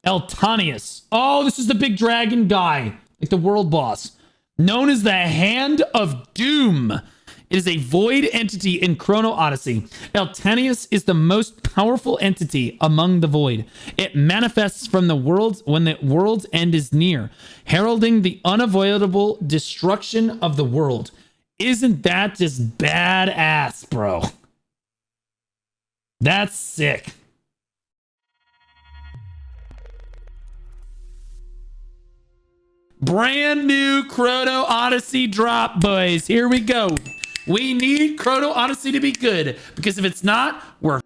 Eltanius. Oh, this is the big dragon guy, like the world boss. Known as the Hand of Doom. It is a void entity in Chrono Odyssey. Eltanius is the most powerful entity among the void. It manifests from the worlds when the world's end is near, heralding the unavoidable destruction of the world. Isn't that just badass, bro? That's sick. Brand new Chrono Odyssey drop, boys. Here we go. We need Chrono Odyssey to be good, because if it's not, we're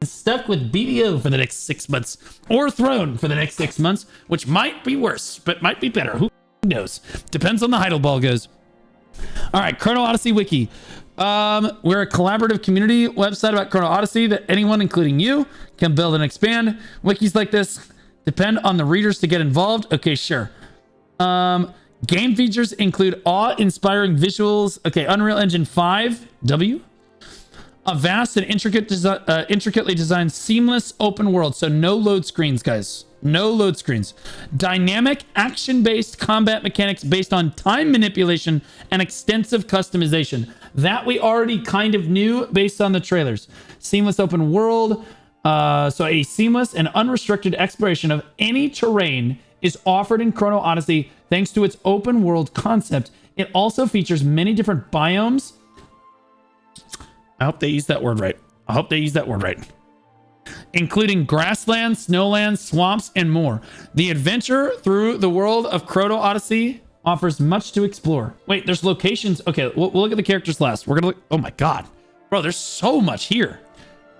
stuck with BDO for the next 6 months, or Throne for the next 6 months, which might be worse, but might be better. Who knows? Depends on the Heidelball goes. All right, Chrono Odyssey Wiki. We're a collaborative community website about Chrono Odyssey that anyone, including you, can build and expand. Wikis like this depend on the readers to get involved. Okay, sure. Game features include awe-inspiring visuals. Okay, Unreal Engine 5, W. A vast and intricately designed seamless open world. So no load screens, guys. No load screens. Dynamic action-based combat mechanics based on time manipulation and extensive customization. That we already kind of knew based on the trailers. Seamless open world. So a seamless and unrestricted exploration of any terrain is offered in Chrono Odyssey thanks to its open world concept. It also features many different biomes. I hope they use that word right. Including grasslands, snowlands, swamps, and more. The adventure through the world of Chrono Odyssey offers much to explore. Wait, there's locations. Okay, we'll look at the characters last. We're gonna look. Oh my god. Bro, there's so much here.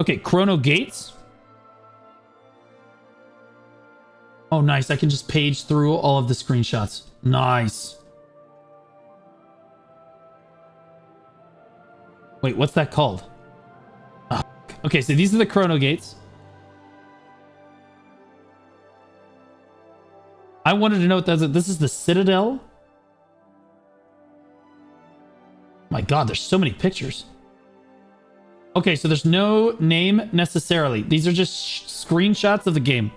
Okay, Chrono Gates. Oh, nice. I can just page through all of the screenshots. Nice. Wait, what's that called? Oh, okay, so these are the Chrono Gates. I wanted to know what that is. This is the Citadel. My god, there's so many pictures. Okay, so there's no name necessarily. These are just screenshots of the game.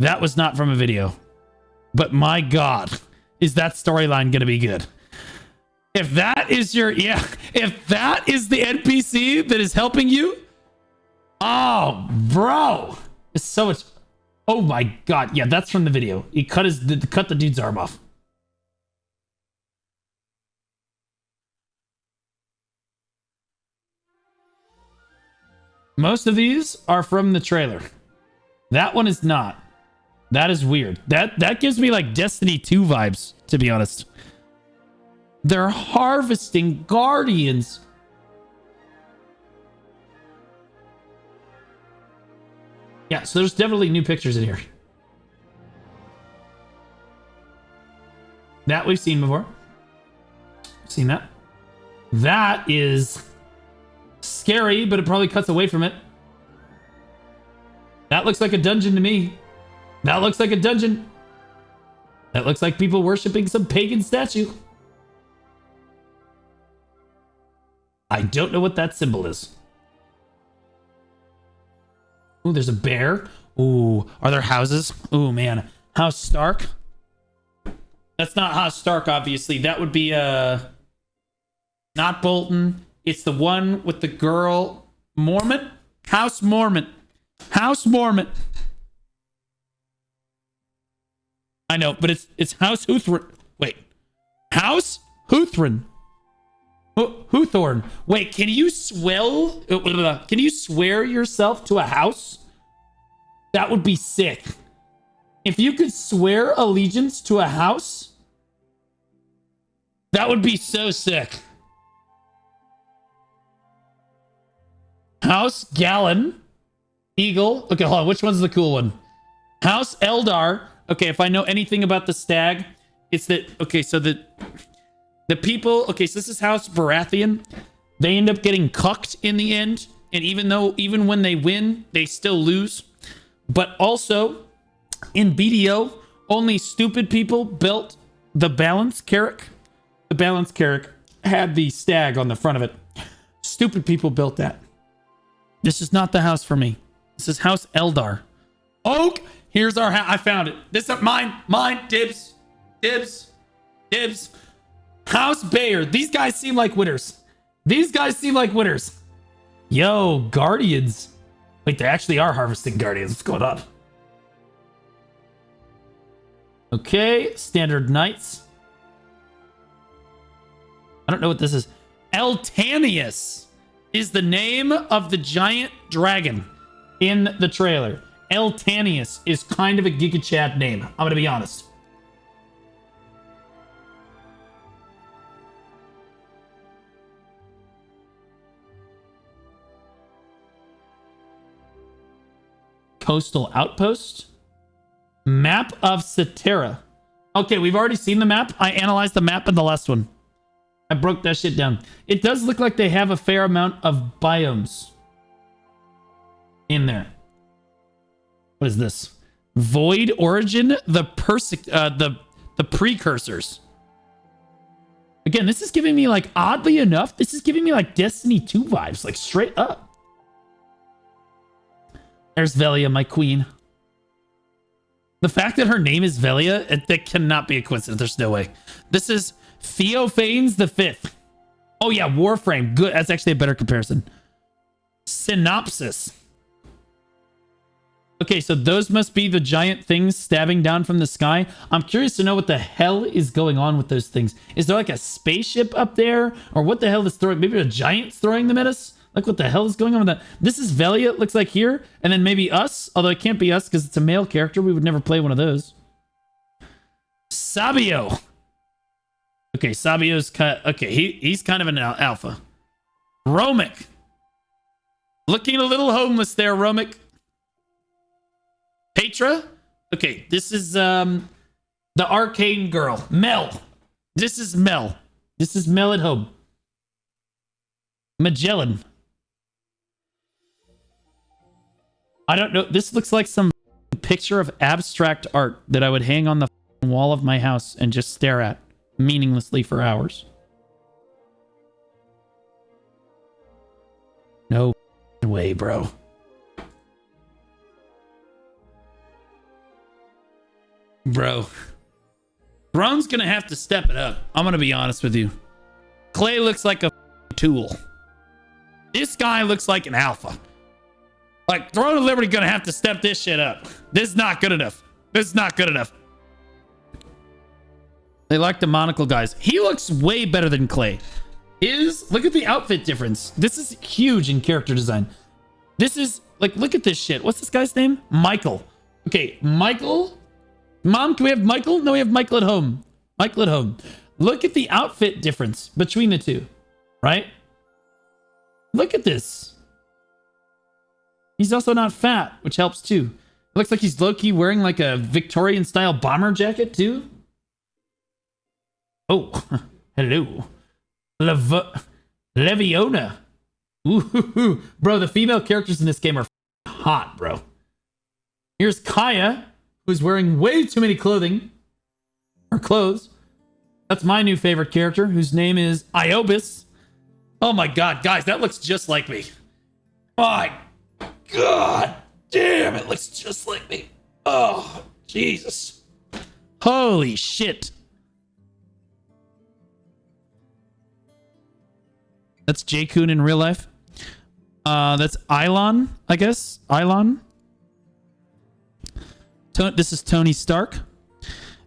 That was not from a video. But my god, is that storyline going to be good? If that is your... Yeah, if that is the NPC that is helping you... Oh, bro. It's so much... Oh my god. Yeah, that's from the video. He cut the dude's arm off. Most of these are from the trailer. That one is not. That is weird. That gives me like Destiny 2 vibes, to be honest. They're harvesting guardians. Yeah, so there's definitely new pictures in here. That we've seen before. Seen that. That is scary, but it probably cuts away from it. That looks like a dungeon to me. That looks like a dungeon. That looks like people worshiping some pagan statue. I don't know what that symbol is. Ooh, there's a bear. Ooh, are there houses? Ooh, man. House Stark. That's not House Stark, obviously. That would be, not Bolton. It's the one with the girl. Mormont? House Mormont. House Mormont. I know, but it's House Huthorn. Wait. House Huthorn. Hawthorne. Wait, can you swear yourself to a house? That would be sick. If you could swear allegiance to a house, that would be so sick. House Gallon. Eagle. Okay, hold on. Which one's the cool one? House Eldar. Okay, if I know anything about the stag, it's that... Okay, so the people... Okay, so this is House Baratheon. They end up getting cucked in the end. And even when they win, they still lose. But also, in BDO, only stupid people built the balance carrick. The balance carrick had the stag on the front of it. Stupid people built that. This is not the house for me. This is House Eldar. Oak, here's our house. I found it. This is mine. Dibs. House Bayer. These guys seem like winners. Yo, Guardians. Wait, they actually are harvesting Guardians. What's going on? Okay, standard knights. I don't know what this is. Eltanius is the name of the giant dragon in the trailer. Eltanius is kind of a Giga Chad name. I'm going to be honest. Coastal outpost. Map of Cetera. Okay, we've already seen the map. I analyzed the map in the last one. I broke that shit down. It does look like they have a fair amount of biomes in there. What is this? Void Origin, the precursors. Again, this is giving me, like, oddly enough, this is giving me like Destiny 2 vibes, like straight up. There's Velia, my queen. The fact that her name is Velia, that cannot be a coincidence. There's no way. This is Theophanes the Fifth. Oh yeah, Warframe. Good. That's actually a better comparison. Synopsis. Okay, so those must be the giant things stabbing down from the sky. I'm curious to know what the hell is going on with those things. Is there like a spaceship up there? Or what the hell is throwing? Maybe a giant's throwing them at us? Like, what the hell is going on with that? This is Velia, it looks like here. And then maybe us. Although it can't be us because it's a male character. We would never play one of those. Sabio. Okay, Sabio's cut. Okay, he's kind of an alpha. Romic. Looking a little homeless there, Romic. Petra. Okay, this is the arcane girl. Mel. This is Mel. This is Mel at home. Magellan. I don't know. This looks like some picture of abstract art that I would hang on the wall of my house and just stare at meaninglessly for hours. No way, bro. Bro. Throne's gonna have to step it up. I'm gonna be honest with you. Clay looks like a tool. This guy looks like an alpha. Like, Throne of Liberty gonna have to step this shit up. This is not good enough. This is not good enough. They like the monocle guys. He looks way better than Clay. Look at the outfit difference. This is huge in character design. This is, like, look at this shit. What's this guy's name? Michael. Okay, Michael. Mom, can we have Michael? No, we have Michael at home. Michael at home. Look at the outfit difference between the two, right? Look at this. He's also not fat, which helps too. It looks like he's low-key wearing like a Victorian-style bomber jacket too. Oh, hello. Leviona. Ooh, bro, the female characters in this game are hot, bro. Here's Kaya, who's wearing way too many clothes. That's my new favorite character, whose name is Iobis. Oh my god, guys, that looks just like me. My god damn, it looks just like me. Oh, Jesus. Holy shit. That's J-Kun in real life. That's Ilon, I guess. Ilon. This is Tony Stark.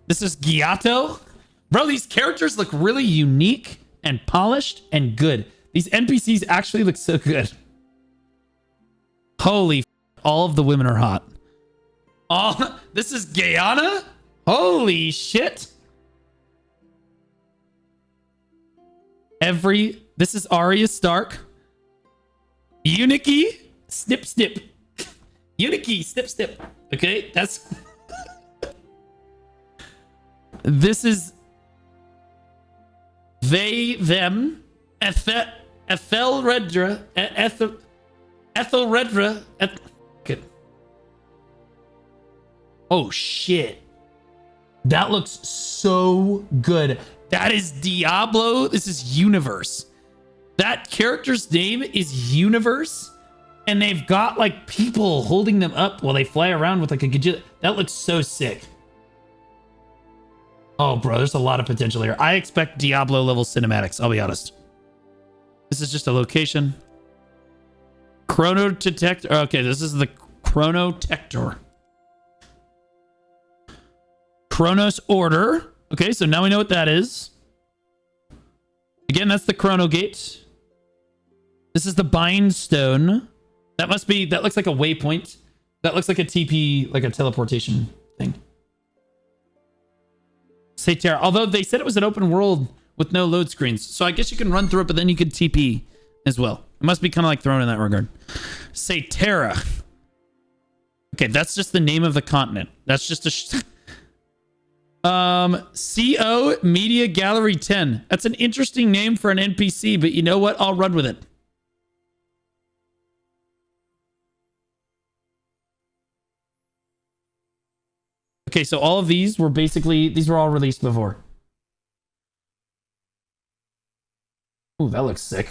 This is Giotto. Bro, these characters look really unique and polished and good. These NPCs actually look so good. Holy, all of the women are hot. This is Guyana? Holy shit. This is Arya Stark. Uniki, snip, snip. Uniki, snip, snip. Okay, that's... This is... They, them. Ethelredra. Ethelredra. Good. Oh, shit. That looks so good. That is Diablo. This is Universe. That character's name is Universe. And they've got like people holding them up while they fly around with like a gajillion. That looks so sick. Oh, bro, there's a lot of potential here. I expect Diablo level cinematics, I'll be honest. This is just a location. Chronotector. Okay, this is the Chronotector. Chronos Order. Okay, so now we know what that is. Again, that's the Chrono Gate. This is the Bind Stone. That must be, that looks like a waypoint. That looks like a TP, like a teleportation thing. Satera. Although they said it was an open world with no load screens. So I guess you can run through it, but then you could TP as well. It must be kind of like thrown in that regard. Satera. Okay, that's just the name of the continent. That's just a... CO Media Gallery 10. That's an interesting name for an NPC, but you know what? I'll run with it. Okay, so all of these were basically, these were all released before. Ooh, that looks sick.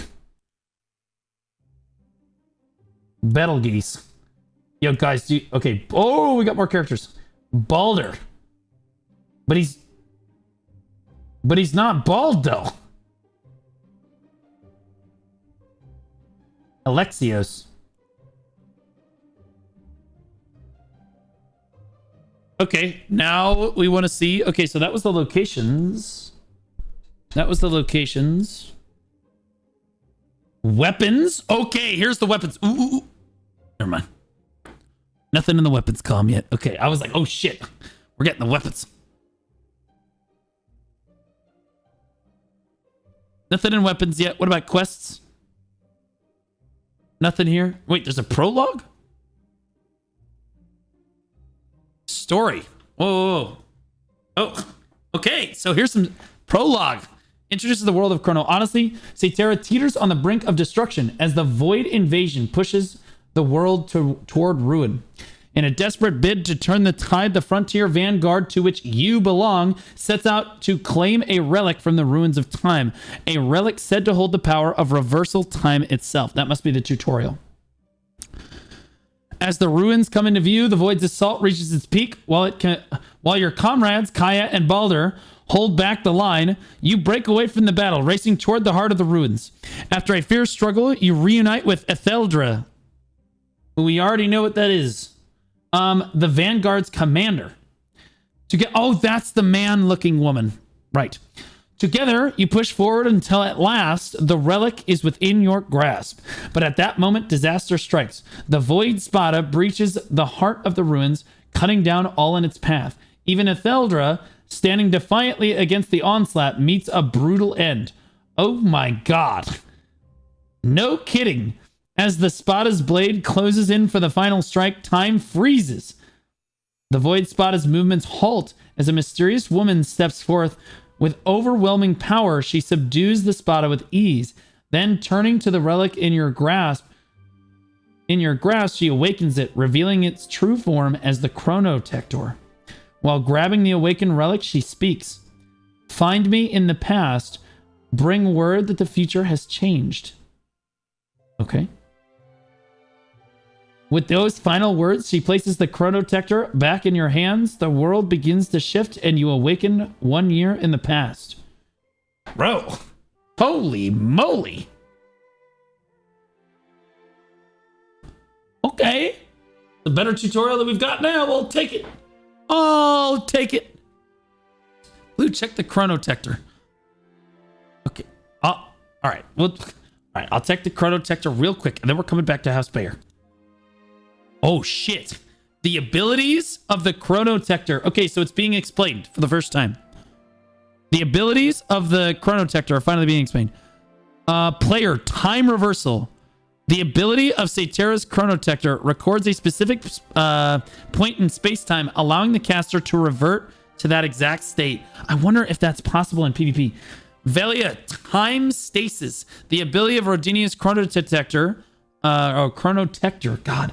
Betelgeuse. Yo, guys, do you, okay. Oh, we got more characters. Balder. But he's not bald, though. Alexios. Okay, now we want to see. Okay, so that was the locations. That was the locations. Weapons. Okay, here's the weapons. Ooh. Never mind. Nothing in the weapons column yet. Okay, I was like, oh shit. We're getting the weapons. Nothing in weapons yet. What about quests? Nothing here. Wait, there's a prologue? Story. Whoa. Oh, okay. So here's some prologue. Introduces the world of Chrono Odyssey. Satera teeters on the brink of destruction as the Void invasion pushes the world toward ruin. In a desperate bid to turn the tide, the frontier vanguard to which you belong sets out to claim a relic from the ruins of time. A relic said to hold the power of reversal time itself. That must be the tutorial. As the ruins come into view, the Void's assault reaches its peak. While your comrades, Kaya and Balder, hold back the line, you break away from the battle, racing toward the heart of the ruins. After a fierce struggle, you reunite with Etheldra, who we already know what that is. The Vanguard's commander. Oh, that's the man-looking woman. Right. Together, you push forward until at last the relic is within your grasp. But at that moment, disaster strikes. The Void Spada breaches the heart of the ruins, cutting down all in its path. Even Etheldra, standing defiantly against the onslaught, meets a brutal end. Oh my god. No kidding. As the Spada's blade closes in for the final strike, time freezes. The Void Spada's movements halt as a mysterious woman steps forth. With overwhelming power, she subdues the Spada with ease. Then, turning to the relic in your grasp, she awakens it, revealing its true form as the Chronotector. While grabbing the awakened relic, she speaks. Find me in the past. Bring word that the future has changed. Okay. With those final words, she places the Chronotector back in your hands. The world begins to shift and you awaken 1 year in the past. Bro, holy moly. Okay. The better tutorial that we've got now, we'll take it. I'll take it. Blue, check the Chronotector. Okay. All right. All right. I'll check the Chronotector real quick, and then we're coming back to House Bayer. Oh, shit. The abilities of the Chronotector. Okay, so it's being explained for the first time. The abilities of the Chronotector are finally being explained. Player, time reversal. The ability of Satera's Chronotector records a specific point in space-time, allowing the caster to revert to that exact state. I wonder if that's possible in PvP. Velia, time stasis. The ability of Rodinia's Chronotector. Chronotector. God.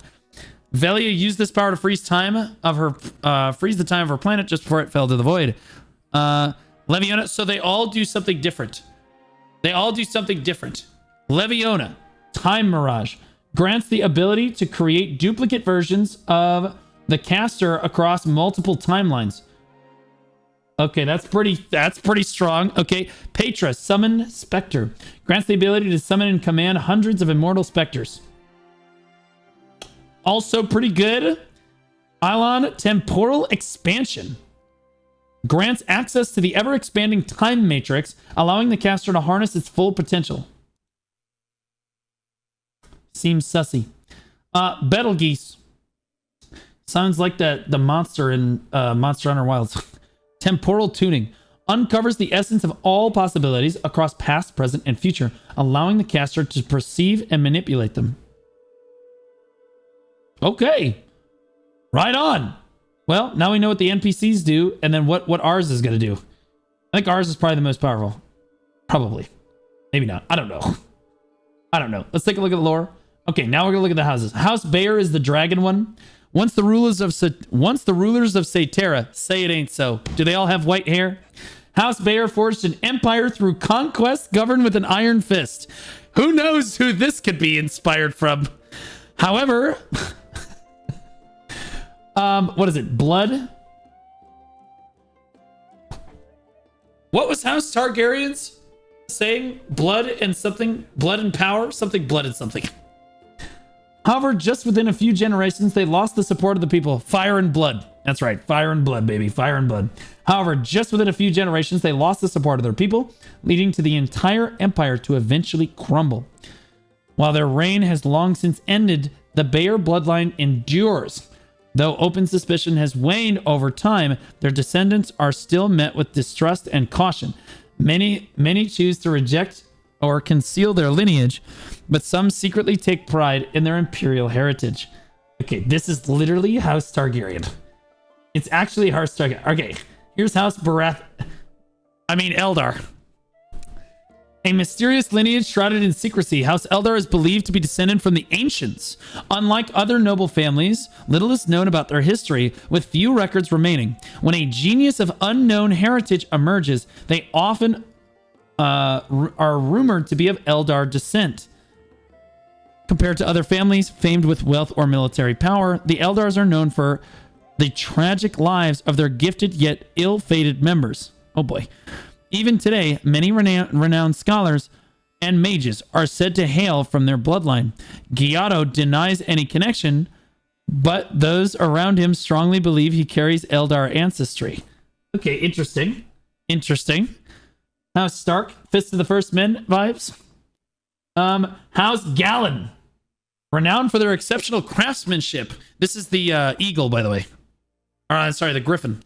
Velia used this power to freeze the time of her planet just before it fell to the void. Leviona, so they all do something different. Leviona, time mirage. Grants the ability to create duplicate versions of the caster across multiple timelines. Okay, that's pretty strong. Okay, Petra, summon Spectre. Grants the ability to summon and command hundreds of immortal specters. Also pretty good. Ilon, temporal expansion. Grants access to the ever-expanding time matrix, allowing the caster to harness its full potential. Seems sussy. Betelgeuse. Sounds like the monster in Monster Hunter Wilds. Temporal tuning. Uncovers the essence of all possibilities across past, present, and future, allowing the caster to perceive and manipulate them. Okay. Right on. Well, now we know what the NPCs do, and then what ours is going to do. I think ours is probably the most powerful. Probably. Maybe not. I don't know. I don't know. Let's take a look at the lore. Okay, now we're going to look at the houses. House Bayer is the dragon one. Once the rulers of Satera say it ain't so. Do they all have white hair? House Bayer forged an empire through conquest, governed with an iron fist. Who knows who this could be inspired from? However, what is it? Blood? What was House Targaryens saying? Blood and something? Blood and power? Something blood and something. However, just within a few generations, they lost the support of the people. Fire and blood. That's right. Fire and blood, baby. Fire and blood. However, just within a few generations, they lost the support of their people, leading to the entire empire to eventually crumble. While their reign has long since ended, the Bayer bloodline endures. Though open suspicion has waned over time, their descendants are still met with distrust and caution. Many choose to reject or conceal their lineage, but some secretly take pride in their imperial heritage. Okay, this is literally House Targaryen. It's actually House Targaryen. Okay, here's House Eldar. A mysterious lineage shrouded in secrecy, House Eldar is believed to be descended from the ancients. Unlike other noble families, little is known about their history, with few records remaining. When a genius of unknown heritage emerges, they often are rumored to be of Eldar descent. Compared to other families famed with wealth or military power, the Eldars are known for the tragic lives of their gifted yet ill-fated members. Oh boy. Even today, many renowned scholars and mages are said to hail from their bloodline. Giotto denies any connection, but those around him strongly believe he carries Eldar ancestry. Okay, interesting. Interesting. House Stark, Fist of the First Men vibes. House Gallon, renowned for their exceptional craftsmanship. This is the eagle, by the way. Sorry, the griffin.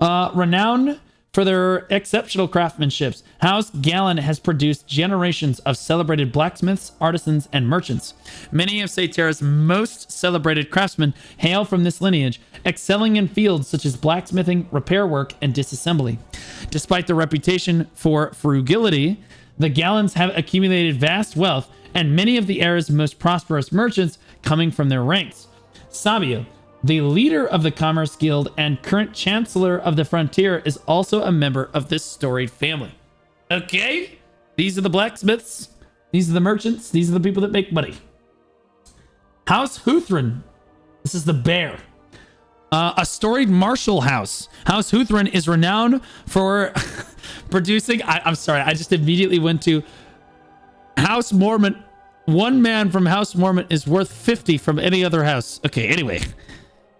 Renowned for their exceptional craftsmanship, House Gallon has produced generations of celebrated blacksmiths, artisans, and merchants. Many of Satera's most celebrated craftsmen hail from this lineage, excelling in fields such as blacksmithing, repair work, and disassembly. Despite their reputation for frugality, the Gallons have accumulated vast wealth, and many of the era's most prosperous merchants coming from their ranks. Sabio, the leader of the Commerce Guild and current Chancellor of the Frontier, is also a member of this storied family. Okay, these are the blacksmiths. These are the merchants. These are the people that make money. House Huthrin. This is the bear. A storied martial house. House Huthrin is renowned for producing... I'm sorry, I just immediately went to House Mormont. One man from House Mormont is worth 50 from any other house. Okay, anyway.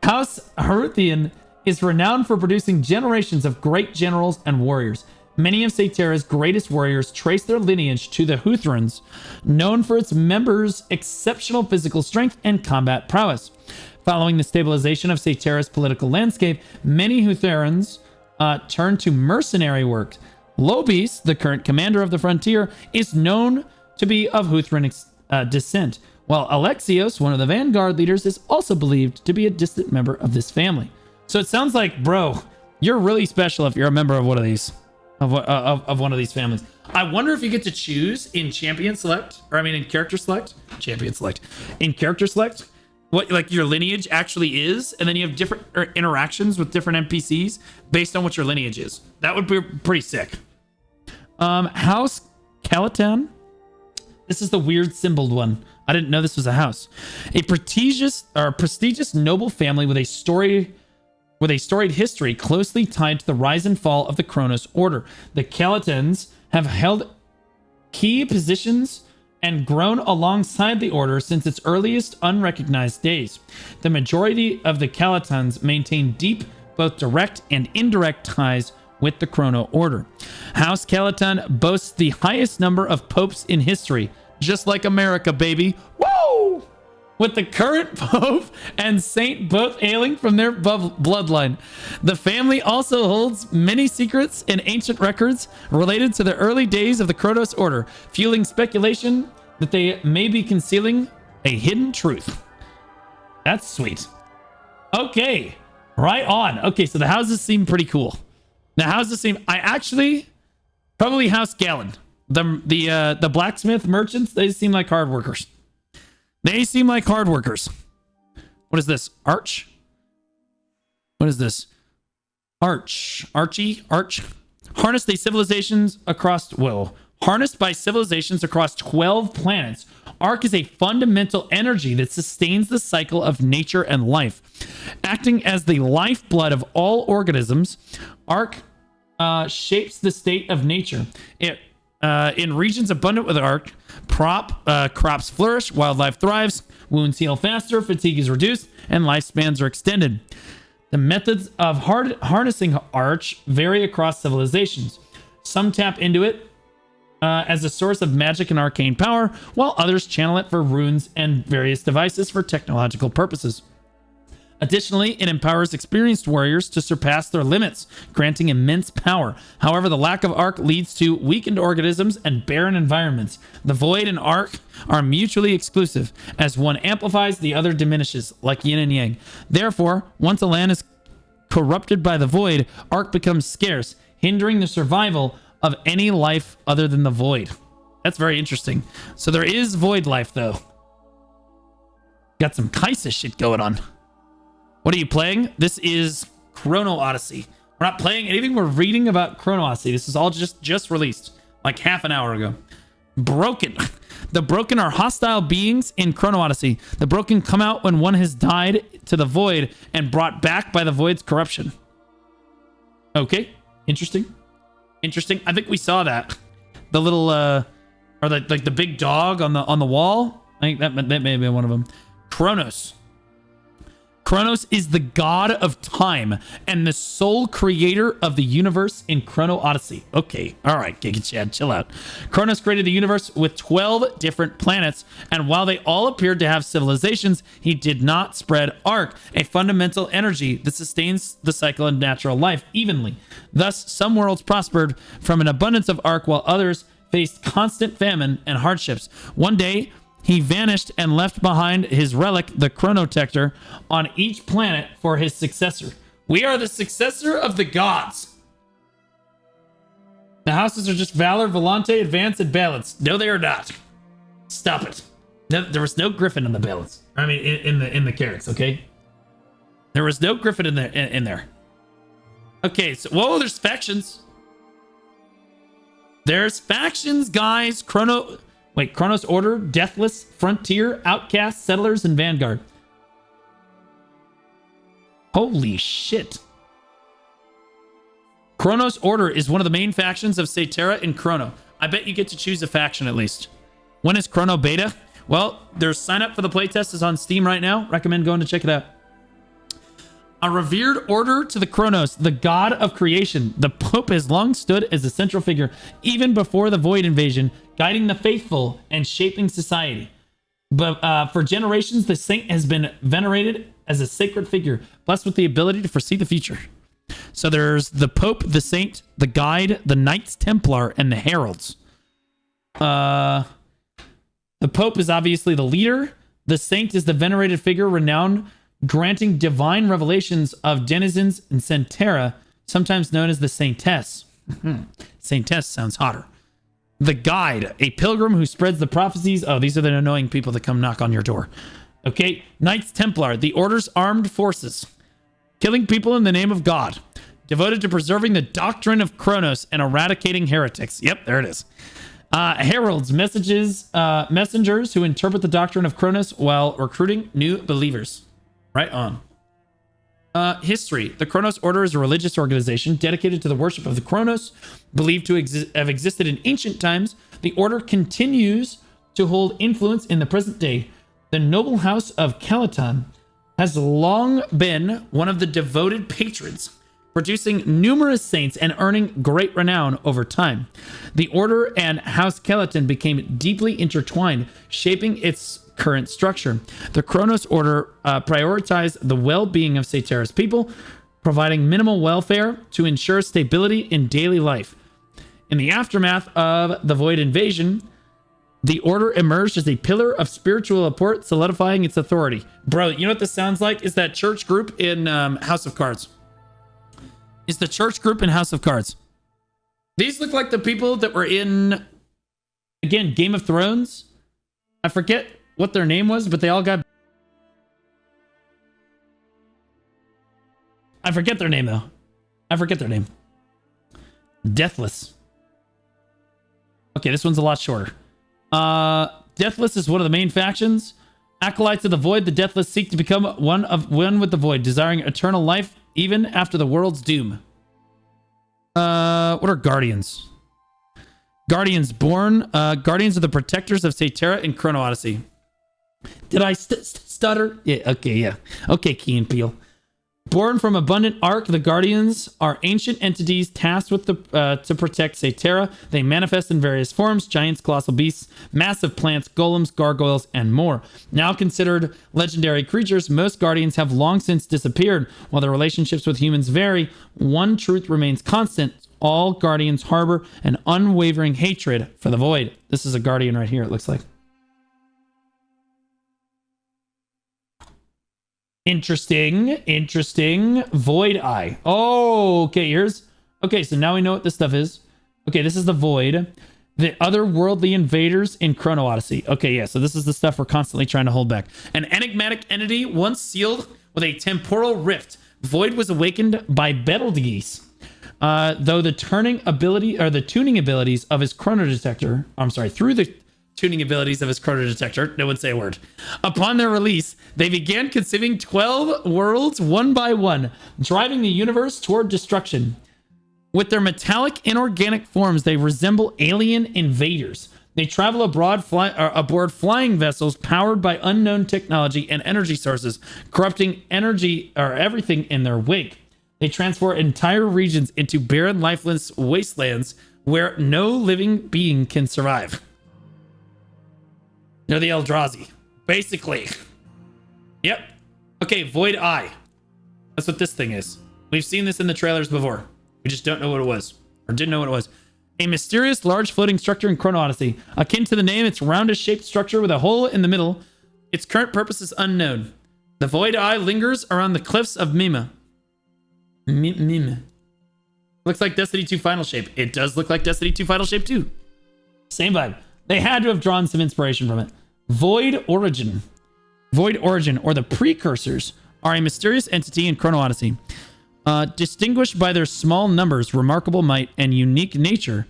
House Haruthian is renowned for producing generations of great generals and warriors. Many of Satera's greatest warriors trace their lineage to the Huthrins, known for its members' exceptional physical strength and combat prowess. Following the stabilization of Satera's political landscape, many Huthrins turned to mercenary work. Lobis, the current commander of the Frontier, is known to be of Huthrin descent, while Alexios, one of the Vanguard leaders, is also believed to be a distant member of this family. So it sounds like, bro, you're really special if you're a member of one of these, of one of these families. I wonder if you get to choose in champion select, or I mean in character select, in character select, what like your lineage actually is, and then you have different interactions with different NPCs based on what your lineage is. That would be pretty sick. House Caladan. This is the weird symboled one. I didn't know this was a house. A prestigious noble family with a storied history closely tied to the rise and fall of the Chronos Order. The Calatans have held key positions and grown alongside the order since its earliest unrecognized days. The majority of the Calatans maintain deep, both direct and indirect ties with the Chrono Order. House Calatan boasts the highest number of popes in history, just like America, baby. Woo! With the current pope and saint both hailing from their bloodline. The family also holds many secrets and ancient records related to the early days of the Chronos Order, fueling speculation that they may be concealing a hidden truth. That's sweet. Okay, right on. Okay, so the houses seem pretty cool. The houses seem... I actually... Probably House Gallon. The blacksmith merchants, they seem like hard workers. They seem like hard workers. What is this? Arch? What is this? Arch. Archie? Arch? Harnessed by civilizations across 12 planets. Arc is a fundamental energy that sustains the cycle of nature and life. Acting as the lifeblood of all organisms, Arc shapes the state of nature. In regions abundant with Arc, crops flourish, wildlife thrives, wounds heal faster, fatigue is reduced, and lifespans are extended. The methods of harnessing Arch vary across civilizations. Some tap into it as a source of magic and arcane power, while others channel it for runes and various devices for technological purposes. Additionally, it empowers experienced warriors to surpass their limits, granting immense power. However, the lack of Arc leads to weakened organisms and barren environments. The Void and Arc are mutually exclusive. As one amplifies, the other diminishes, like yin and yang. Therefore, once a land is corrupted by the Void, Arc becomes scarce, hindering the survival of any life other than the Void. That's very interesting. So there is Void life, though. Got some Kaisa shit going on. What are you playing? This is Chrono Odyssey. We're not playing anything. We're reading about Chrono Odyssey. This is all just released like half an hour ago. Broken. The broken are hostile beings in Chrono Odyssey. The broken come out when one has died to the Void and brought back by the Void's corruption. Okay. Interesting. Interesting. I think we saw that. The little or the big dog on the wall. I think that may have been one of them. Kronos. Kronos is the god of time and the sole creator of the universe in Chrono Odyssey. Okay, all right, Giga Chad, chill out. Kronos created the universe with 12 different planets, and while they all appeared to have civilizations, he did not spread Arc, a fundamental energy that sustains the cycle of natural life evenly. Thus, some worlds prospered from an abundance of Arc, while others faced constant famine and hardships. One day, he vanished and left behind his relic, the Chronotector, on each planet for his successor. We are the successor of the gods. The houses are just Valor, Volante, Advance, and Balance. No, they are not. Stop it. No, there was no Griffin in the balance. I mean, in the carrots. Okay. There was no Griffin in there. Okay. So, whoa, there's factions. There's factions, guys. Chronos Order, Deathless, Frontier, Outcast, Settlers, and Vanguard. Holy shit. Chronos Order is one of the main factions of Saterra in Chrono. I bet you get to choose a faction at least. When is Chrono Beta? Well, there's sign up for the playtest is on Steam right now. Recommend going to check it out. A revered order to the Chronos, the god of creation. The Pope has long stood as a central figure, even before the Void invasion, guiding the faithful and shaping society. But for generations, the saint has been venerated as a sacred figure, blessed with the ability to foresee the future. So there's the Pope, the saint, the guide, the Knights Templar, and the heralds. The Pope is obviously the leader. The saint is the venerated figure renowned, granting divine revelations of denizens in Saterra, sometimes known as the Saintess. Saintess sounds hotter. The guide, a pilgrim who spreads the prophecies. Oh, these are the annoying people that come knock on your door. Okay, Knights Templar, the order's armed forces, killing people in the name of God, devoted to preserving the doctrine of Chronos and eradicating heretics. Yep, there it is. Heralds, messengers who interpret the doctrine of Kronos while recruiting new believers. Right on. History. The Kronos Order is a religious organization dedicated to the worship of the Kronos, believed to have existed in ancient times. The order continues to hold influence in the present day. The noble house of Calaton has long been one of the devoted patrons, producing numerous saints and earning great renown over time. The order and House Calaton became deeply intertwined, shaping its current structure. The Kronos Order prioritized the well-being of Saterra's people, providing minimal welfare to ensure stability in daily life. In the aftermath of the Void invasion, the Order emerged as a pillar of spiritual support, solidifying its authority. Bro, you know what this sounds like? Is that church group in House of Cards. Is the church group in House of Cards. These look like the people that were in, again, Game of Thrones. I forget what their name was, but they all got... I forget their name, though. I forget their name. Deathless. Okay, this one's a lot shorter. Deathless is one of the main factions. Acolytes of the Void, the Deathless seek to become one with the Void, desiring eternal life even after the world's doom. What are Guardians? Guardians are the protectors of Saterra in Chrono Odyssey. Did I stutter? Yeah, okay, yeah. Okay, Key and Peele. Born from abundant arc, the Guardians are ancient entities tasked with to protect Saterra. They manifest in various forms: giants, colossal beasts, massive plants, golems, gargoyles, and more. Now considered legendary creatures, most Guardians have long since disappeared. While their relationships with humans vary, one truth remains constant: all Guardians harbor an unwavering hatred for the Void. This is a Guardian right here, it looks like. Interesting. Void Eye. Oh, okay, okay, so now we know what this stuff is. Okay, this is the Void. The otherworldly invaders in Chrono Odyssey. Okay, yeah, so this is the stuff we're constantly trying to hold back. An enigmatic entity once sealed with a temporal rift. Void was awakened by Betelgeuse. Though the tuning abilities of his Chronotector, through the tuning abilities of his Chronotector, no one say a word. Upon their release, they began consuming 12 worlds one by one, driving the universe toward destruction. With their metallic inorganic forms, they resemble alien invaders. They travel aboard flying vessels powered by unknown technology and energy sources, corrupting everything in their wake. They transport entire regions into barren, lifeless wastelands where no living being can survive. They're the Eldrazi, basically. Yep. Okay, Void Eye. That's what this thing is. We've seen this in the trailers before. We just don't know what it was, or didn't know what it was. A mysterious large floating structure in Chrono Odyssey. Akin to the name, it's roundish shaped structure with a hole in the middle. Its current purpose is unknown. The Void Eye lingers around the cliffs of Mima. Looks like Destiny 2 Final Shape. It does look like Destiny 2 Final Shape too. Same vibe. They had to have drawn some inspiration from it. Void Origin, or the Precursors, are a mysterious entity in Chrono Odyssey. Distinguished by their small numbers, remarkable might, and unique nature,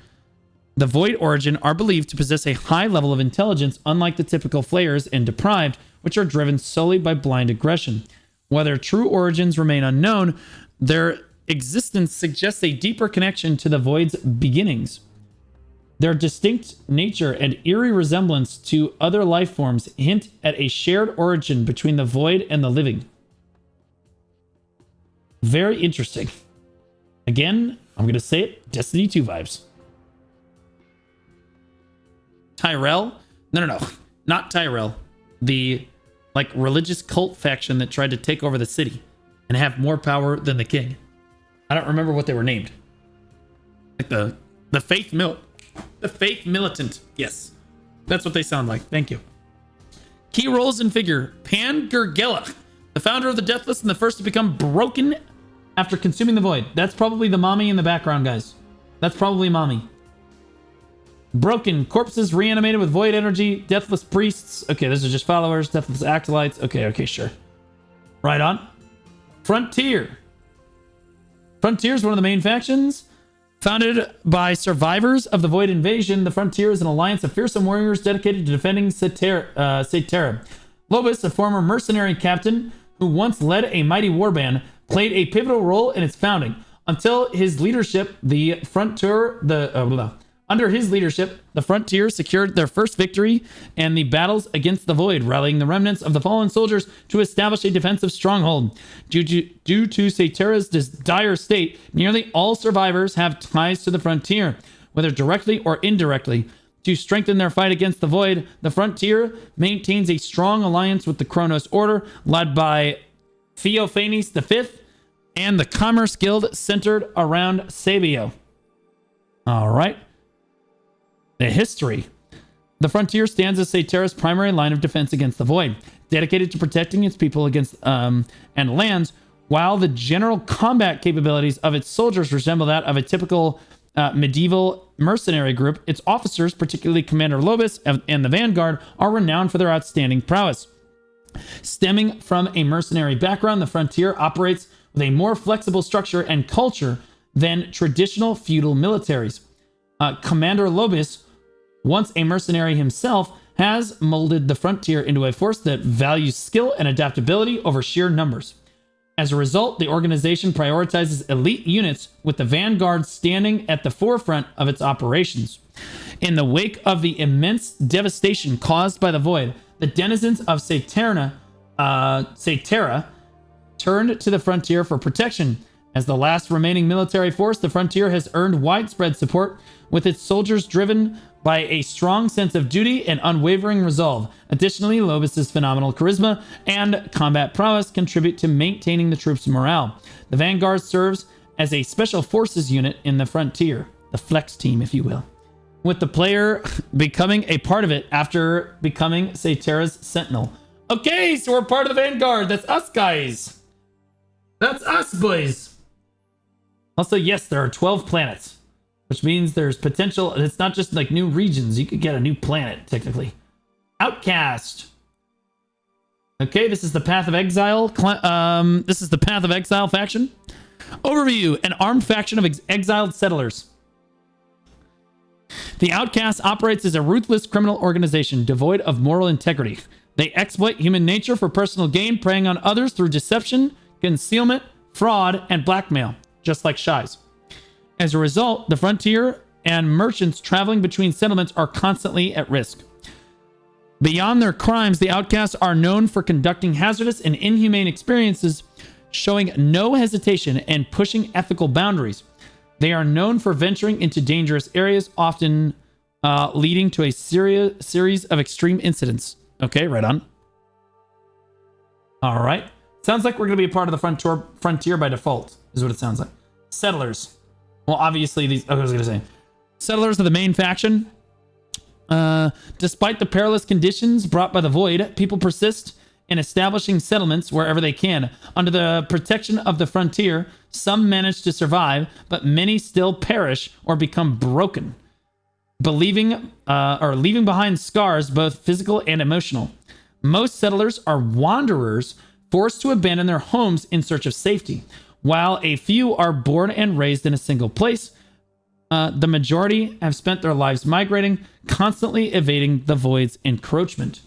the Void Origin are believed to possess a high level of intelligence, unlike the typical Flayers and Deprived, which are driven solely by blind aggression. While their true origins remain unknown, their existence suggests a deeper connection to the Void's beginnings. Their distinct nature and eerie resemblance to other life forms hint at a shared origin between the Void and the living. Very interesting. Again, I'm going to say it, Destiny 2 vibes. Tyrell? No. Not Tyrell. The, religious cult faction that tried to take over the city and have more power than the king. I don't remember what they were named. Like the Faith Militant. Yes. That's what they sound like. Thank you. Key roles and figure. Pan Gergella, the founder of the Deathless and the first to become broken after consuming the Void. That's probably the mommy in the background, guys. That's probably mommy. Broken. Corpses reanimated with Void energy. Deathless priests. Okay, those are just followers. Deathless acolytes. Okay, sure. Right on. Frontier. Frontier is one of the main factions. Founded by survivors of the Void Invasion, the Frontier is an alliance of fearsome warriors dedicated to defending Saterra. Lobus, a former mercenary captain who once led a mighty warband, played a pivotal role in its founding. Until his leadership, under his leadership, the Frontier secured their first victory in the battles against the Void, rallying the remnants of the fallen soldiers to establish a defensive stronghold. Due to Saterra's dire state, nearly all survivors have ties to the Frontier, whether directly or indirectly. To strengthen their fight against the Void, the Frontier maintains a strong alliance with the Chronos Order, led by Theophanes V, and the Commerce Guild centered around Sabio. All right. The history. The Frontier stands as Saterra's primary line of defense against the Void, dedicated to protecting its people against and lands, while the general combat capabilities of its soldiers resemble that of a typical medieval mercenary group. Its officers, particularly Commander Lobus and the Vanguard, are renowned for their outstanding prowess. Stemming from a mercenary background, the Frontier operates with a more flexible structure and culture than traditional feudal militaries. Commander Lobus, once a mercenary himself, has molded the Frontier into a force that values skill and adaptability over sheer numbers. As a result, the organization prioritizes elite units, with the Vanguard standing at the forefront of its operations. In the wake of the immense devastation caused by the Void, the denizens of Saterra turned to the Frontier for protection. As the last remaining military force, the Frontier has earned widespread support, with its soldiers driven by a strong sense of duty and unwavering resolve. Additionally, Lobus's phenomenal charisma and combat prowess contribute to maintaining the troops' morale. The Vanguard serves as a special forces unit in the Frontier, the flex team, if you will, with the player becoming a part of it after becoming Saterra's Sentinel. Okay, so we're part of the Vanguard. That's us, guys. That's us, boys. Also, yes, there are 12 planets, which means there's potential. It's not just like new regions. You could get a new planet, technically. Outcast. Okay, this is the Path of Exile. This is the Path of Exile faction. Overview: an armed faction of exiled settlers. The Outcast operates as a ruthless criminal organization devoid of moral integrity. They exploit human nature for personal gain, preying on others through deception, concealment, fraud, and blackmail, just like Shies. As a result, the Frontier and merchants traveling between settlements are constantly at risk. Beyond their crimes, the Outcasts are known for conducting hazardous and inhumane experiences, showing no hesitation and pushing ethical boundaries. They are known for venturing into dangerous areas, often leading to a series of extreme incidents. Okay, right on. All right. Sounds like we're going to be a part of the Frontier by default, is what it sounds like. Settlers. Well, obviously, I was going to say. Settlers are the main faction. Despite the perilous conditions brought by the Void, people persist in establishing settlements wherever they can. Under the protection of the Frontier, some manage to survive, but many still perish or become broken, leaving behind scars, both physical and emotional. Most settlers are wanderers, forced to abandon their homes in search of safety. While a few are born and raised in a single place, the majority have spent their lives migrating, constantly evading the Void's encroachment.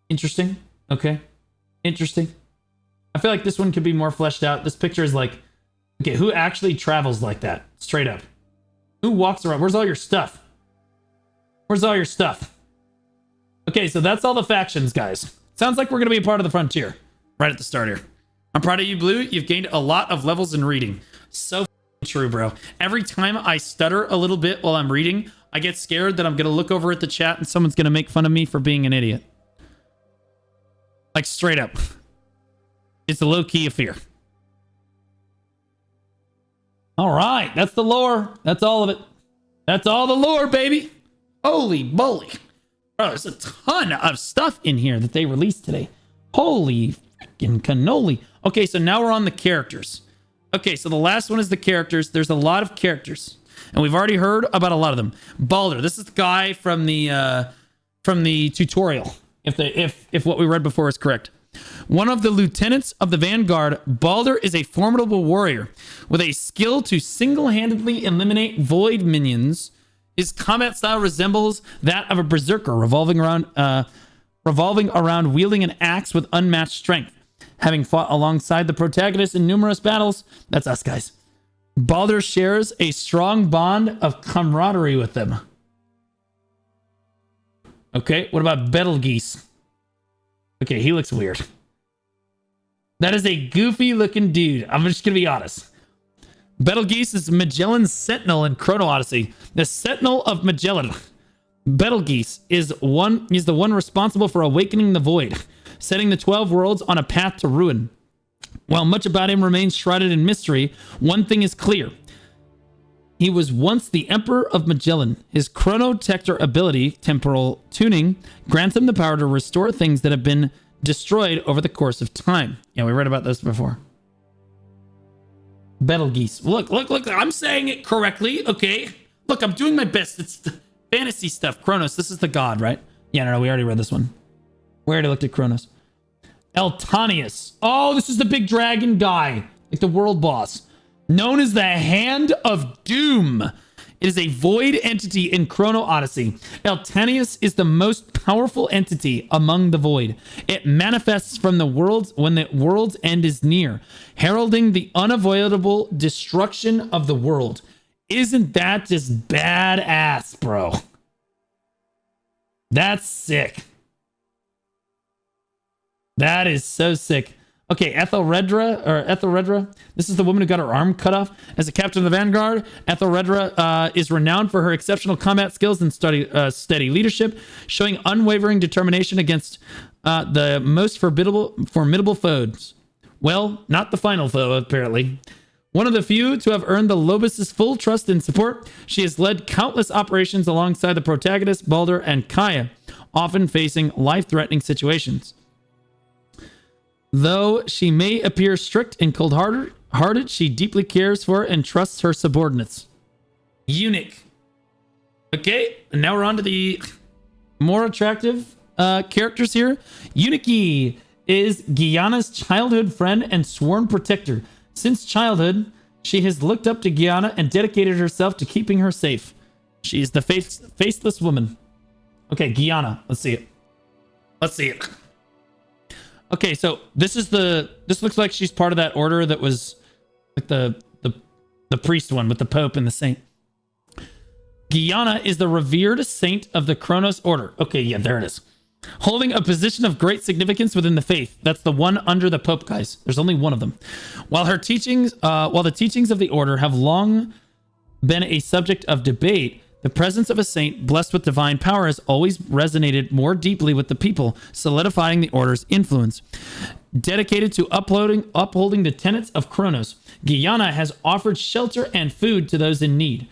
Interesting. Okay. Interesting. I feel like this one could be more fleshed out. This picture is like, okay, who actually travels like that? Straight up. Who walks around? Where's all your stuff? Where's all your stuff? Okay, so that's all the factions, guys. Sounds like we're going to be a part of the Frontier right at the start here. I'm proud of you, Blue. You've gained a lot of levels in reading. So true, bro. Every time I stutter a little bit while I'm reading, I get scared that I'm going to look over at the chat and someone's going to make fun of me for being an idiot. Like, straight up. It's a low-key of fear. All right, that's the lore. That's all of it. That's all the lore, baby. Holy moly. Bro, there's a ton of stuff in here that they released today. Holy freaking cannoli. Okay, so now we're on the characters. Okay, so the last one is the characters. There's a lot of characters, and we've already heard about a lot of them. Balder, this is the guy from the tutorial. If what we read before is correct. One of the lieutenants of the Vanguard, Balder is a formidable warrior with a skill to single-handedly eliminate void minions. His combat style resembles that of a berserker, revolving around wielding an axe with unmatched strength. Having fought alongside the protagonist in numerous battles, that's us guys, Balder shares a strong bond of camaraderie with them. Okay, what about Betelgeuse? Okay, he looks weird. That is a goofy looking dude. I'm just gonna be honest. Betelgeuse is Magellan's sentinel in Chrono Odyssey. The Sentinel of Magellan. Betelgeuse is the one responsible for awakening the void, setting the 12 worlds on a path to ruin. While much about him remains shrouded in mystery, one thing is clear. He was once the Emperor of Magellan. His Chronotector ability, temporal tuning, grants him the power to restore things that have been destroyed over the course of time. Yeah, we read about this before. Betelgeuse. Look. I'm saying it correctly, okay? Look, I'm doing my best. It's fantasy stuff. Kronos, this is the god, right? Yeah, no, we already read this one. We already looked at Kronos. Eltanius. Oh, this is the big dragon guy. Like the world boss. Known as the Hand of Doom. It is a void entity in Chrono Odyssey. Eltanius is the most powerful entity among the void. It manifests from the worlds when the world's end is near, heralding the unavoidable destruction of the world. Isn't that just badass, bro? That's sick. That is so sick. Okay, Ethelredra. This is the woman who got her arm cut off. As a captain of the Vanguard, Ethelredra is renowned for her exceptional combat skills and steady leadership, showing unwavering determination against the most formidable foes. Well, not the final foe, apparently. One of the few to have earned the Lobos' full trust and support, she has led countless operations alongside the protagonists, Balder and Kaya, often facing life-threatening situations. Though she may appear strict and cold-hearted, she deeply cares for and trusts her subordinates. Eunuch. Okay, and now we're on to the more attractive characters here. Eunuch is Gianna's childhood friend and sworn protector. Since childhood, she has looked up to Gianna and dedicated herself to keeping her safe. She is the faceless woman. Okay, Gianna. Let's see it. Okay, so this looks like she's part of that order that was like the priest one with the Pope and the saint. Gianna is the revered saint of the Kronos order. Okay, yeah, there it is. Holding a position of great significance within the faith. That's the one under the Pope, guys. There's only one of them. While the teachings of the order have long been a subject of debate, the presence of a saint blessed with divine power has always resonated more deeply with the people, solidifying the order's influence. Dedicated to upholding the tenets of Kronos, Gianna has offered shelter and food to those in need.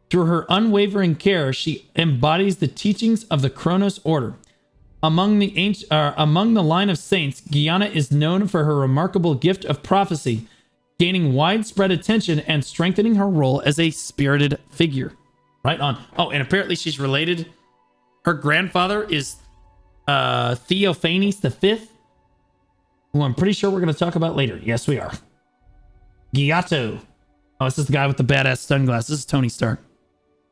Through her unwavering care, she embodies the teachings of the Kronos order. Among the line of saints, Gianna is known for her remarkable gift of prophecy, gaining widespread attention and strengthening her role as a spirited figure. Right on. Oh, and apparently she's related. Her grandfather is Theophanes V, who I'm pretty sure we're going to talk about later. Yes, we are. Giotto. Oh, this is the guy with the badass sunglasses. This is Tony Stark.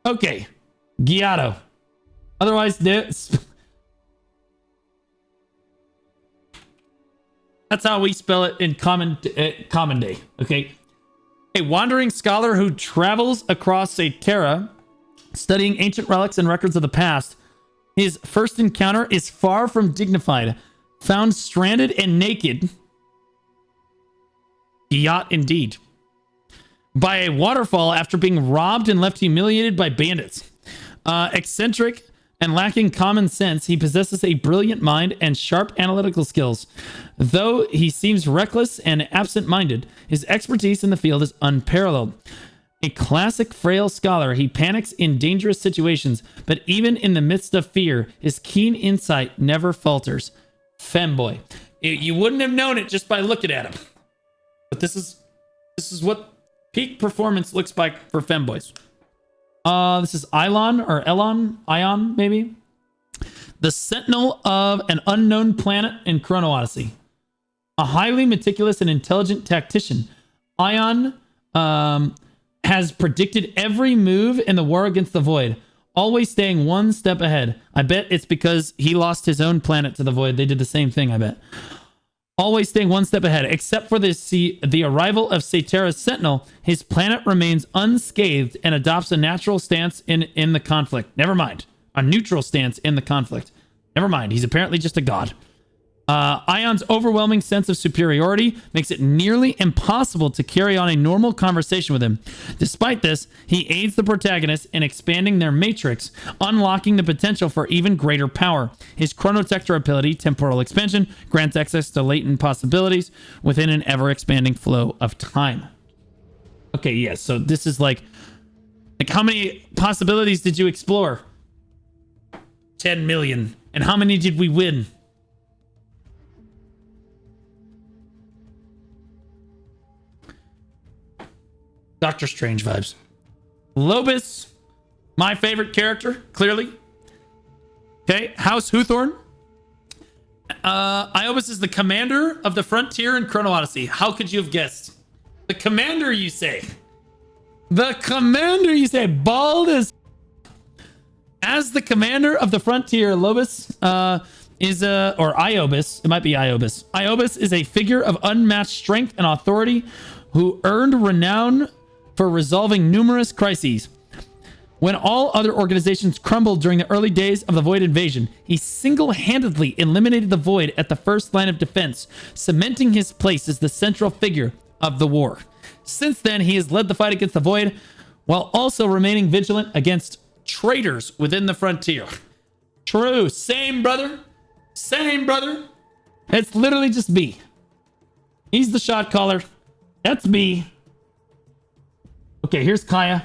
Okay. Giotto. Otherwise, that's how we spell it in common day. Okay. A wandering scholar who travels across Terra, studying ancient relics and records of the past. His first encounter is far from dignified. Found stranded and naked. Yacht indeed. By a waterfall after being robbed and left humiliated by bandits. Eccentric and lacking common sense, he possesses a brilliant mind and sharp analytical skills. Though he seems reckless and absent-minded, his expertise in the field is unparalleled. A classic frail scholar, he panics in dangerous situations, but even in the midst of fear, his keen insight never falters. Femboy. You wouldn't have known it just by looking at him. But this is what peak performance looks like for femboys. This is Ion, maybe. the sentinel of an unknown planet in Chrono Odyssey. A highly meticulous and intelligent tactician, Ion has predicted every move in the war against the Void, always staying one step ahead. I bet it's because he lost his own planet to the Void. They did the same thing, I bet. Always staying one step ahead. Except for the arrival of Satera's Sentinel, his planet remains unscathed and adopts a natural stance in the conflict. Never mind. A neutral stance in the conflict. Never mind. He's apparently just a god. Ion's overwhelming sense of superiority makes it nearly impossible to carry on a normal conversation with him. Despite this, he aids the protagonist in expanding their matrix, unlocking the potential for even greater power. His Chronotector ability, Temporal Expansion, grants access to latent possibilities within an ever-expanding flow of time. Okay, yes, so this is like how many possibilities did you explore? 10 million. And how many did we win? Doctor Strange vibes. Lobus, my favorite character, clearly. Okay, House Hawthorne. Iobus is the commander of the frontier in Chrono Odyssey. How could you have guessed? The commander, you say. The commander, you say. Bald as the commander of the frontier, Lobus is or Iobus. It might be Iobus. Iobus is a figure of unmatched strength and authority who earned renown for resolving numerous crises. When all other organizations crumbled during the early days of the Void invasion, he single-handedly eliminated the Void at the first line of defense, cementing his place as the central figure of the war. Since then, he has led the fight against the Void, while also remaining vigilant against traitors within the frontier. True. Same, brother. Same, brother. It's literally just me. He's the shot caller. That's me. Okay, here's Kaya.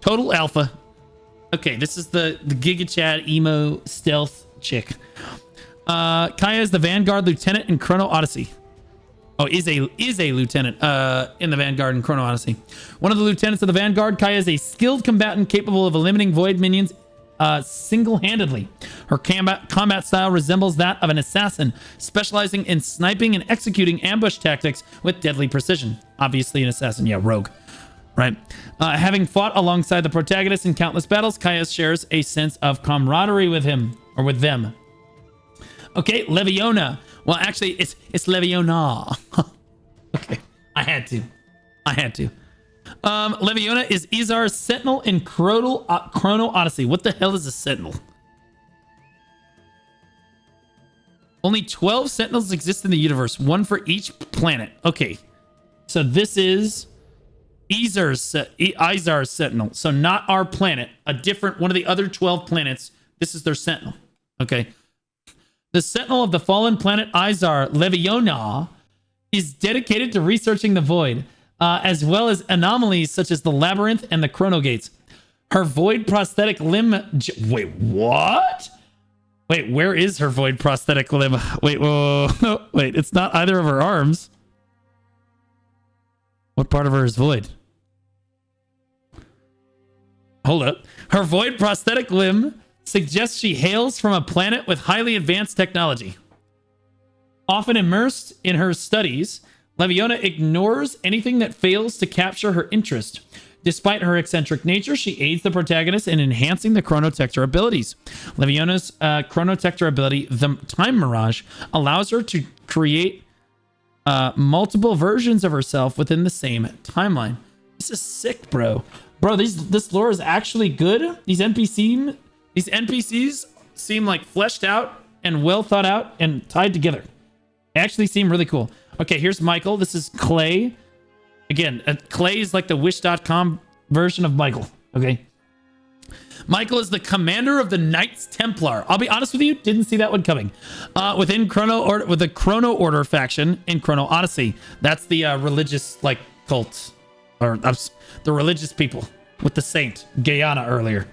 Total alpha. Okay, this is the Giga Chad emo stealth chick. Kaya is the Vanguard lieutenant in Chrono Odyssey. Oh, is a lieutenant in the Vanguard in Chrono Odyssey. One of the lieutenants of the Vanguard, Kaya is a skilled combatant capable of eliminating Void minions single-handedly. Her combat style resembles that of an assassin, specializing in sniping and executing ambush tactics with deadly precision. Obviously an assassin, yeah, rogue. Right. Having fought alongside the protagonist in countless battles, Kaya shares a sense of camaraderie with him, or with them. Okay, Leviona. Well, actually, it's Leviona. Okay, I had to. Leviona is Izar's Sentinel in Chrono Odyssey. What the hell is a Sentinel? Only 12 Sentinels exist in the universe, one for each planet. Okay, so this is Izar's Sentinel. So not our planet, a different one of the other 12 planets. This is their Sentinel. Okay. The Sentinel of the fallen planet Izar, Leviona, is dedicated to researching the Void, as well as anomalies such as the Labyrinth and the Chrono Gates. Her Void prosthetic limb... Wait, what? Wait, where is her Void prosthetic limb? Wait, whoa. Wait, it's not either of her arms. What part of her is Void? Hold up. Her Void prosthetic limb suggests she hails from a planet with highly advanced technology. Often immersed in her studies, Leviona ignores anything that fails to capture her interest. Despite her eccentric nature, she aids the protagonist in enhancing the Chronotector abilities. Leviona's Chronotector ability, the Time Mirage, allows her to create multiple versions of herself within the same timeline. This is sick, bro. Bro, this lore is actually good. These NPCs seem like fleshed out and well thought out and tied together. They actually seem really cool. Okay, here's Michael. This is Clay. Again, Clay is like the Wish.com version of Michael. Okay. Michael is the commander of the Knights Templar. I'll be honest with you, didn't see that one coming. Within with the Chrono Order faction in Chrono Odyssey. That's the religious like cult, or the religious people with the saint Guyana earlier.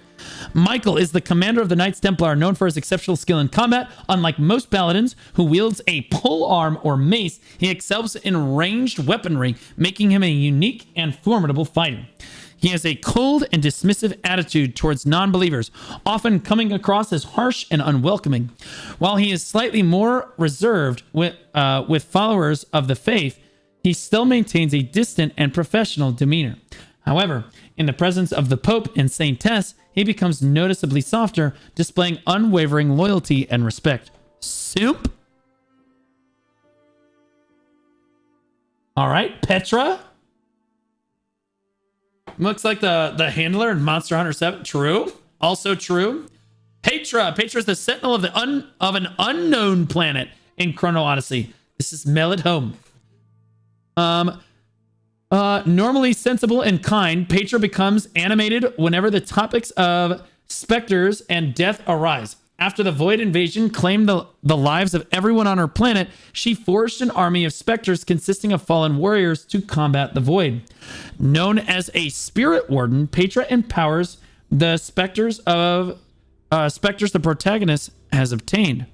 Michael is the commander of the Knights Templar, known for his exceptional skill in combat. Unlike most paladins who wields a pole arm or mace, he excels in ranged weaponry, making him a unique and formidable fighter. He has a cold and dismissive attitude towards non-believers, often coming across as harsh and unwelcoming. While he is slightly more reserved with followers of the faith, he still maintains a distant and professional demeanor. However, in the presence of the Pope and Saintess, he becomes noticeably softer, displaying unwavering loyalty and respect. Soup? All right, Petra? Looks like the handler in Monster Hunter 7. True. Also true. Petra. Petra is the sentinel of an unknown planet in Chrono Odyssey. This is Mel at home. Normally sensible and kind, Petra becomes animated whenever the topics of specters and death arise. After the Void invasion claimed the lives of everyone on her planet, she forged an army of specters consisting of fallen warriors to combat the Void. Known as a spirit warden, Petra empowers the specters the protagonist has obtained.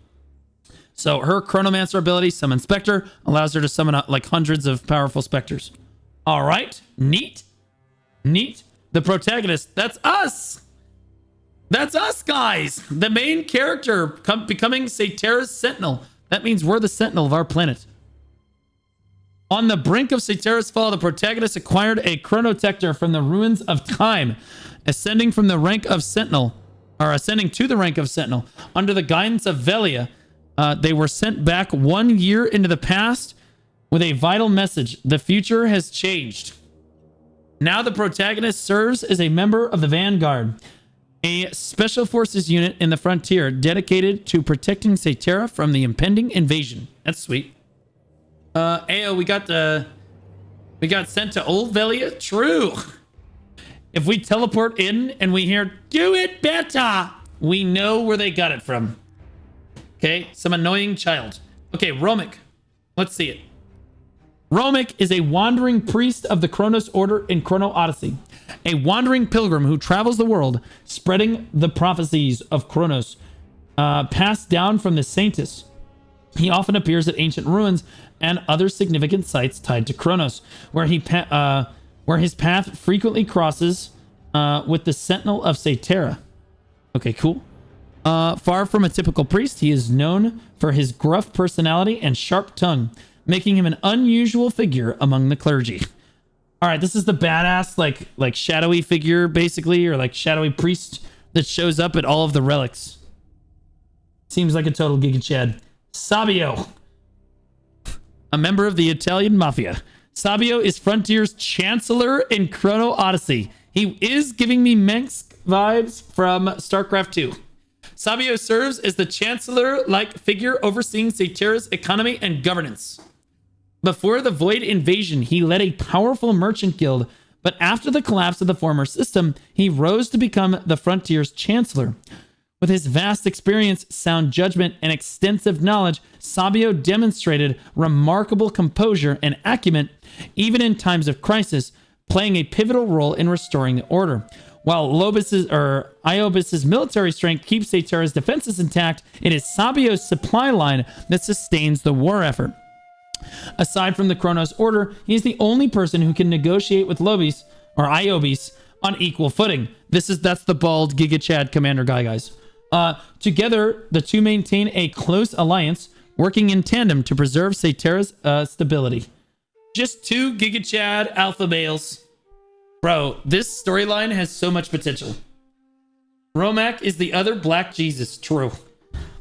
So her Chronomancer ability, Summon Spectre, allows her to summon like hundreds of powerful specters. All right, neat. Neat. The protagonist, that's us. That's us, guys. The main character becoming Satera's Sentinel. That means we're the Sentinel of our planet. On the brink of Satera's fall, the protagonist acquired a Chronotector from the ruins of time, ascending to the rank of Sentinel. Under the guidance of Velia, they were sent back 1 year into the past with a vital message. The future has changed. Now the protagonist serves as a member of the Vanguard, a special forces unit in the frontier dedicated to protecting Satera from the impending invasion. That's sweet. Ayo, we got sent to Old Velia. True. If we teleport in and we hear "do it better," we know where they got it from. Okay, some annoying child. Okay, Romic. Let's see it. Romic is a wandering priest of the Chronos Order in Chrono Odyssey, a wandering pilgrim who travels the world, spreading the prophecies of Chronos, passed down from the Saintess. He often appears at ancient ruins and other significant sites tied to Chronos, where his path frequently crosses with the Sentinel of Satera. Okay, cool. Far from a typical priest, he is known for his gruff personality and sharp tongue, making him an unusual figure among the clergy. All right, this is the badass, like shadowy figure, basically, or like shadowy priest that shows up at all of the relics. Seems like a total Giga Chad. Sabio, a member of the Italian Mafia. Sabio is Frontier's Chancellor in Chrono Odyssey. He is giving me Mensk vibes from StarCraft 2. Sabio serves as the Chancellor-like figure overseeing Satera's economy and governance. Before the Void invasion, he led a powerful merchant guild, but after the collapse of the former system, he rose to become the Frontier's Chancellor. With his vast experience, sound judgment, and extensive knowledge, Sabio demonstrated remarkable composure and acumen, even in times of crisis, playing a pivotal role in restoring the order. While Iobis's military strength keeps Satera's defenses intact, it is Sabio's supply line that sustains the war effort. Aside from the Chronos Order, he is the only person who can negotiate with Iobis on equal footing. That's the bald Giga Chad commander guy, guys. Together, the two maintain a close alliance, working in tandem to preserve Satera's stability. Just two Giga Chad alpha males. Bro, this storyline has so much potential. Romac is the other Black Jesus. True.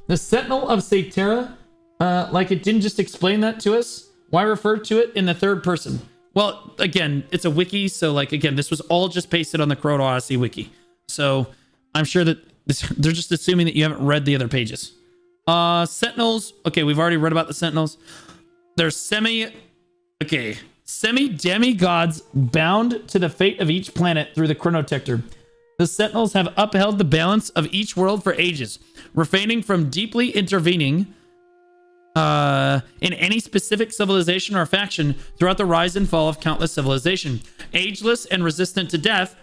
The Sentinel of Satera, like it didn't just explain that to us. Why refer to it in the third person? Well, again, it's a wiki, so like again, this was all just pasted on the Chrono Odyssey wiki. So I'm sure that they're just assuming that you haven't read the other pages. Sentinels. Okay, we've already read about the Sentinels. They're semi-demigods bound to the fate of each planet through the Chronotector. The Sentinels have upheld the balance of each world for ages, refraining from deeply intervening in any specific civilization or faction throughout the rise and fall of countless civilization. Ageless and resistant to death,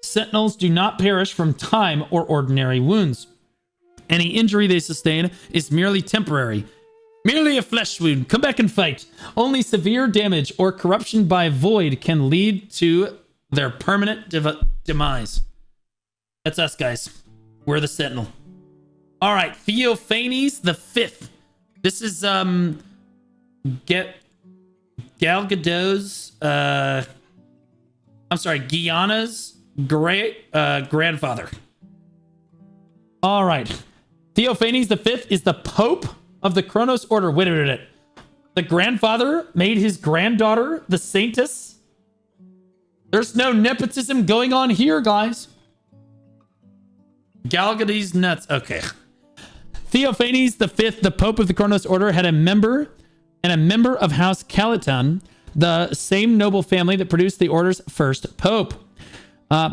Sentinels do not perish from time or ordinary wounds. Any injury they sustain is merely temporary. Merely a flesh wound. Come back and fight. Only severe damage or corruption by void can lead to their permanent demise. That's us, guys. We're the Sentinel. All right, Theophanes the Fifth. This is Gal Gadot's Guyana's grandfather. All right. Theophanes the Fifth is the Pope of the Chronos Order. Wait a minute. The grandfather made his granddaughter the Saintess. There's no nepotism going on here, guys. Gal Gadot's nuts. Okay. Theophanes the Fifth, the Pope of the Chronos Order, had a member of House Calaton, the same noble family that produced the Order's first Pope.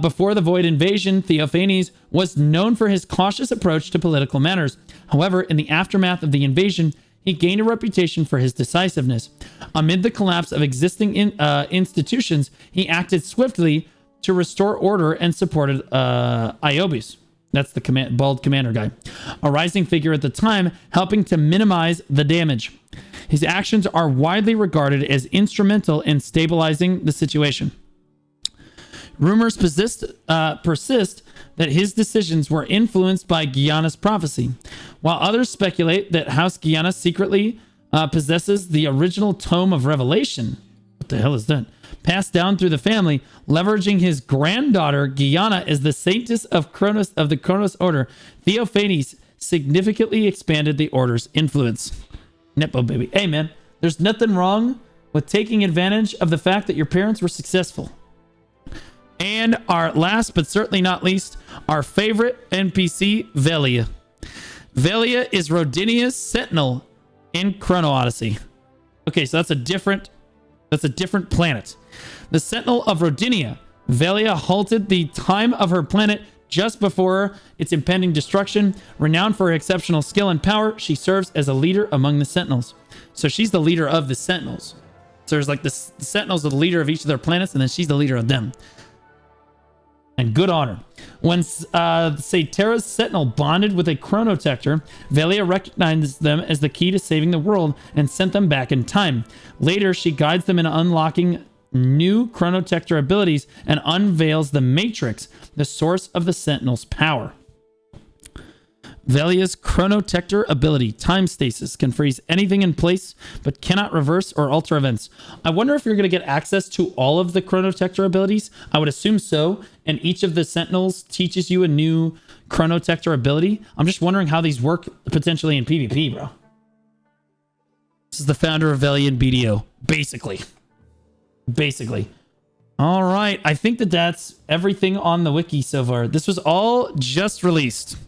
Before the Void invasion, Theophanes was known for his cautious approach to political matters. However, in the aftermath of the invasion, he gained a reputation for his decisiveness. Amid the collapse of existing institutions, he acted swiftly to restore order and supported Iobes. That's the bald commander guy. A rising figure at the time, helping to minimize the damage. His actions are widely regarded as instrumental in stabilizing the situation. Rumors persist that his decisions were influenced by Guyana's prophecy, while others speculate that House Guyana secretly possesses the original Tome of Revelation. What the hell is that? Passed down through the family, leveraging his granddaughter Guyana as the Saintess of the Chronos Order. Theophanes significantly expanded the Order's influence. Nepo baby. Hey man, there's nothing wrong with taking advantage of the fact that your parents were successful. And our last but certainly not least, our favorite NPC, Velia. Velia is Rodinia's sentinel in Chrono Odyssey. Okay, so that's a different planet. The Sentinel of Rodinia, Velia halted the time of her planet just before its impending destruction. Renowned for her exceptional skill and power, she serves as a leader among the Sentinels. So she's the leader of the Sentinels. So there's like the Sentinels are the leader of each of their planets, and then she's the leader of them. And good on her. When Saterra's Sentinel bonded with a Chronotector, Velia recognized them as the key to saving the world and sent them back in time. Later, she guides them in unlocking new Chronotector abilities and unveils the Matrix, the source of the Sentinel's power. Velia's Chronotector ability, Time Stasis, can freeze anything in place, but cannot reverse or alter events. I wonder if you're going to get access to all of the Chronotector abilities. I would assume so, and each of the Sentinels teaches you a new Chronotector ability. I'm just wondering how these work potentially in PvP, bro. This is the founder of Velia and BDO, basically. All right, I think that's everything on the wiki so far. This was all just released.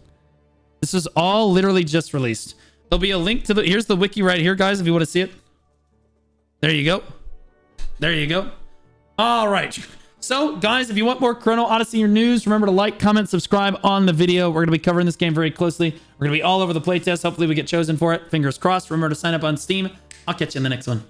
This is all literally just released. There'll be a link to here's the wiki right here, guys, if you want to see it. There you go. All right. So, guys, if you want more Chrono Odyssey news, remember to like, comment, subscribe on the video. We're going to be covering this game very closely. We're going to be all over the playtest. Hopefully we get chosen for it. Fingers crossed. Remember to sign up on Steam. I'll catch you in the next one.